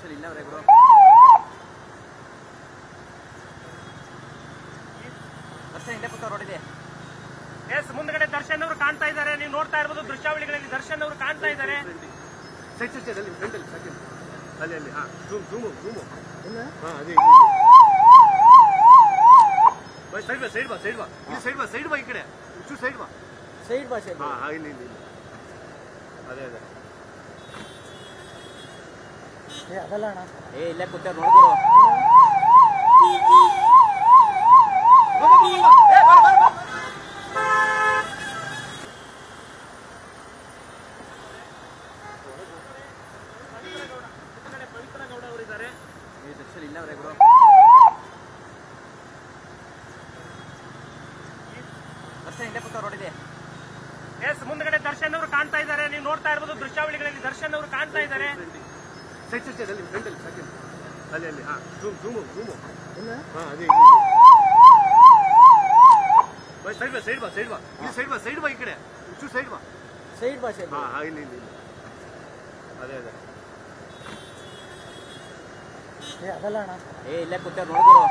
ದರ್ಶನ್ ಇಲ್ಲವ್ರೆ ಗುರು. ದರ್ಶನ್ ಇಲ್ಲೇ ಕೂತ ರೋಡಿದೆ. ಎಸ್, ಮುಂದ್ಗಡೆ ದರ್ಶನ್ ಅವರು ಕಾಣ್ತಾ ಇದ್ದಾರೆ. ನೀವು ನೋಡ್ತಾ ಇರ್ಬೋದು ದೃಶ್ಯಾವಳಿಗಳಲ್ಲಿ ದರ್ಶನ್ ಅವರು ಕಾಣ್ತಾ ಇದ್ದಾರೆ. ಅಲ್ಲಿ ಸೈಡ್ ಬಾ ಈ ಕಡೆ ಸೈಡ್ ಬಾ ಇಲ್ಲಿ ಅದೇ ಅದಲ್ಲ ಅಣ್ಣ. ಇಲ್ಲೇ ಕೂತ ನೋಡ್ಕೊರು. ಪವಿತ್ರ ಗೌಡ ಅವರಿದ್ದಾರೆ. ದರ್ಶನ್ ಇಲ್ಲವ್ರೆ ಗುರು. ದರ್ಶನ್ ಇಲ್ಲೇ ಕೂತ ರೋಡಿದೆ. ಎಸ್, ಮುಂದ್ಗಡೆ ದರ್ಶನ್ ಅವರು ಕಾಣ್ತಾ ಇದ್ದಾರೆ. ನೀವು ನೋಡ್ತಾ ಇರ್ಬೋದು ದೃಶ್ಯಾವಳಿಗಳಲ್ಲಿ ದರ್ಶನ್ ಅವರು ಕಾಣ್ತಾ ಇದ್ದಾರೆ. ಅಲ್ಲಿ ಸೈಡ್ ಬಾ ಈ ಕಡೆ ಸೈಡ್ ಬಾ ಇಲ್ಲಿ ಅದೇ ಅದಲ್ಲ ಅಣ್ಣ. ಇಲ್ಲೇ ಕೂತ ನೋಡ್ಕೊರು.